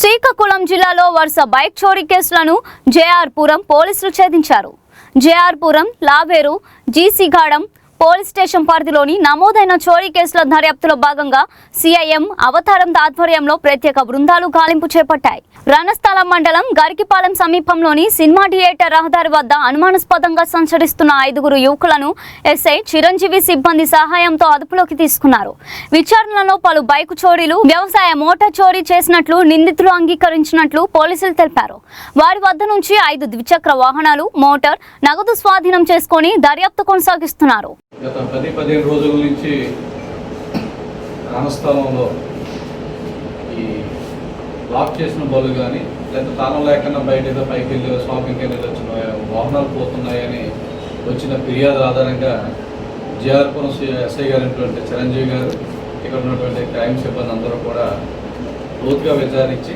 శ్రీకాకుళం జిల్లాలో వరుస బైక్ చోరీ కేసులను జేఆర్పురం పోలీసులు ఛేదించారు. జేఆర్పురం, లావేరు, జీసీగాడం పోలీస్ స్టేషన్ పరిధిలోని నమోదైన చోరీ కేసుల దర్యాప్తులో భాగంగా సిఐఎం అవతారం ఆధ్వర్యంలో ప్రత్యేక బృందాలు గాలింపు చేపట్టాయి. రణస్థలం మండలం గరికిపాలెం సమీపంలోని సినిమా థియేటర్ రహదారి వద్ద అనుమానాస్పదంగా సంచరిస్తున్న 5 యువకులను ఎస్ఐ చిరంజీవి సిబ్బంది సహాయంతో అదుపులోకి తీసుకున్నారు. విచారణలో పలు బైకు చోరీలు, వ్యవసాయ మోటార్ చోరీ చేసినట్లు నిందితులు అంగీకరించినట్లు పోలీసులు తెలిపారు. వారి వద్ద నుంచి 5 ద్విచక్ర వాహనాలు, మోటార్, నగదు స్వాధీనం చేసుకుని దర్యాప్తు కొనసాగిస్తున్నారు. గత 10-15 రోజుల నుంచి రణస్థలంలో ఈ లాక్ చేసిన బళ్ళు కానీ లేదా తాళం లేకుండా బయట ఏదో పైకి వెళ్ళి షాపింగ్కి వెళ్ళి వచ్చిన వాహనాలు పోతున్నాయని వచ్చిన ఫిర్యాదు ఆధారంగా జేఆర్పురం ఎస్ఐ గారైనటువంటి చిరంజీవి గారు, ఇక్కడ ఉన్నటువంటి క్రైమ్ సిబ్బంది అందరూ కూడా లోతుగా విచారించి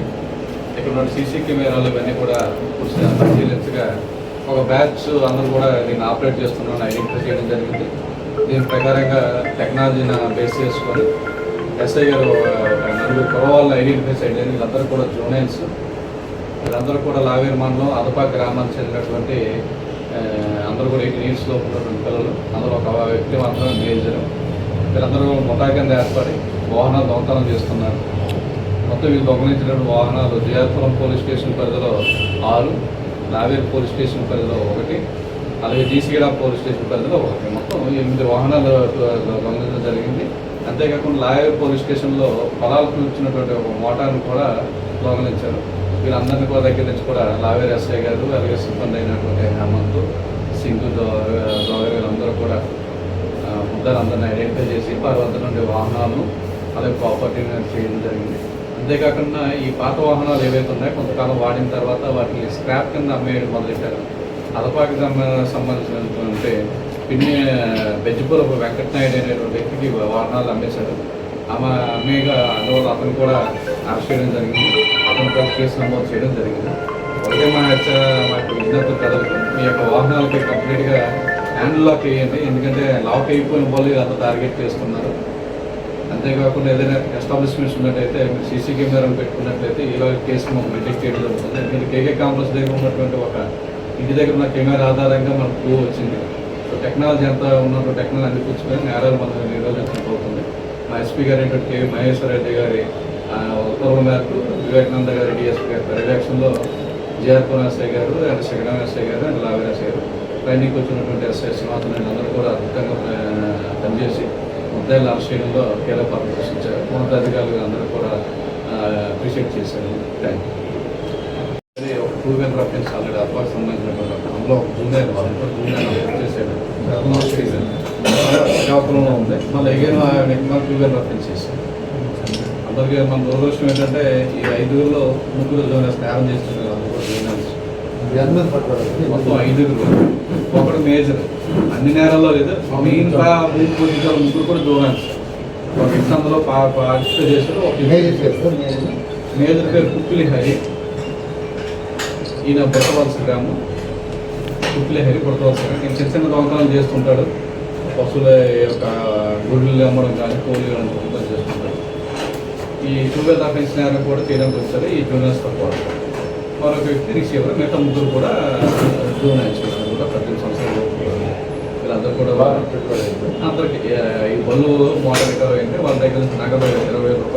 ఇక్కడ ఉన్న సీసీ కెమెరాలు ఇవన్నీ కూడా పరిశీలించగా ఒక బ్యాచ్ అందరూ కూడా దీన్ని ఆపరేట్ చేస్తున్నారని ఐడెంటిఫై చేయడం జరిగింది. దీని ప్రకారంగా టెక్నాలజీని బేస్ చేసుకొని ఎస్ఐ గారు 4 కురవాళ్ళని ఐడెంటిఫై చేయడం. వీళ్ళందరూ కూడా జూనియర్స్, వీళ్ళందరూ కూడా లావేరు మండలం అదపాక గ్రామానికి చెందినటువంటి అందరూ కూడా 18 years లోపు ఉన్నటువంటి పిల్లలు. అందులో ఒక వ్యక్తి మాత్రం మేజర్. వీళ్ళందరూ ముఠా కింద ఏర్పడి వాహనాలు దొంగతనం చేస్తున్నారు. మొత్తం వీళ్ళు దొంగలించినటువంటి వాహనాలు జేఆర్పురం పోలీస్ స్టేషన్ పరిధిలో 6, లావేరు పోలీస్ స్టేషన్ పరిధిలో 1, అలాగే జీసీగడ పోలీస్ స్టేషన్ పరిధిలో 1, మొత్తం 8 వాహనాలు దొంగలించడం జరిగింది. అంతేకాకుండా లావేరు పోలీస్ స్టేషన్లో పొలాలకు ఇచ్చినటువంటి ఒక మోటార్ను కూడా దొంగలించారు. వీళ్ళందరినీ కూడా దగ్గర నుంచి కూడా లావేరు ఎస్ఐ గారు, అలాగే సిబ్బంది అయినటువంటి హేమంత్, సింగు, జోగర్ వీళ్ళందరూ కూడా ముద్దారందరినీ ఐడెంటిఫై చేసి వారి వద్ద నుండి వాహనాలను అలాగే ప్రాపర్టీని చేయడం జరిగింది. అంతేకాకుండా ఈ పాత వాహనాలు ఏవైతే ఉన్నాయో కొంతకాలం వాడిన తర్వాత వాటిని స్క్రాప్ కింద అమ్మేయడం మొదలెట్టారు. అదపాకి సంబంధించినటువంటి పిన్ని బెజ్జిపురపు వెంకటనాయుడు అనేటువంటి వ్యక్తికి వాహనాలు అమ్మేశారు. అమ్మేగా అందువల్ల అతను కూడా అరెస్ట్ చేయడం జరిగింది. అతను కూడా కేసు నమోదు చేయడం జరిగింది. ఒకటే మాకు విజ్ఞప్తి ప్రజలకు, మీ యొక్క వాహనాలకి కంప్లీట్గా హ్యాండ్ లాక్ వేయండి. ఎందుకంటే లాక్ అయిపోయిన వాళ్ళు అంత టార్గెట్ చేస్తున్నారు. అంతేకాకుండా ఏదైనా ఎస్టాబ్లిష్మెంట్స్ ఉన్నట్టయితే మీరు సీసీ కెమెరాలు పెట్టుకున్నట్లయితే ఇలా కేసు మాకు డిటెక్ట్ చేయడం జరుగుతుంది. మీరు కేకే కాంప్లెక్స్ దగ్గర ఉన్నటువంటి ఒక ఇంటి దగ్గర ఉన్న కెమెరా ఆధారంగా మనకు ప్రూవ్ వచ్చింది. సో టెక్నాలజీ అంతా ఉన్నటువంటి టెక్నాలజీ అందిపుచ్చుకొని నేరాలు మనం నిరోధించబోతుంది. మా ఎస్పీ గారు ఏంటంటే కెవి మహేశ్వర రెడ్డి గారి ఉత్తర్వుల మేరకు వివేకానంద గారి డిఎస్పీ గారి పర్యవేక్షణలో జేఆర్పురం ఎస్ఐ గారు అండ్ శగడం ఎస్ఐ గారు అండ్ లావేరు ఎస్ఐ గారు, ట్రైనింగ్కి వచ్చినటువంటి ఎస్ఐ సింహాసనం అందరూ కూడా అద్భుతంగా పనిచేసి ముద్దాయిలు అరెస్ట్ చేయడంలో కీలక పాత్ర పోషించారు. ఉన్నతాధికారులు అందరూ కూడా అప్రిషియేట్ చేశారు. Thank you. ఒక 2-wheeler అఫెన్స్ ఆల్రెడీ అబ్బాకి సంబంధించినటువంటి అందులో ఒక జూనియర్ చేశాడు. శ్రీకాకుళంలో ఉంది. మళ్ళీ again next month 2-wheeler offence చేశాడు. అందరికీ మన దురదృష్టం ఏంటంటే ఈ 5 జూనియర్స్ నేరం చేస్తున్నారు. అందరూ జూనియర్స్ మొత్తం 5, ఒకడు మేజర్. అన్ని నేరాల్లో లేదు. మెయిన్ 3 పొజిషన్ 3 కూడా జూనియర్స్. ఒక వ్యక్తి అందులో పార్టిసిపేట్ చేశారు. ఒక మేజర్ పేరు కుక్కిలి హరి. ఈయన పుట్టవలస గ్రామం, కుక్కిలి హరి పుట్టవలస గ్రామం. ఈయన చిన్న చిన్న దొంగతనాలు చేస్తుంటాడు. పశువుల యొక్క గుడ్లు అమ్మడం కానీ కోళ్ళు దొంగతనం చేస్తుంటాడు. ఈ 2-wheeler అఫెన్స్ నేరం కూడా చేయడానికి వచ్చారు ఈ జూనియర్స్తో కూడా. మరొక వ్యక్తి రిసీవర్. మిగతా 3 కూడా జూనియర్స్ కూడా 18 సంవత్సరాలు. వీళ్ళందరూ కూడా అందరికీ ఈ బళ్ళు మోటార్ రికవరీ అయితే వాళ్ళ దగ్గర నుంచి నగదు 20,000 రూపాయలు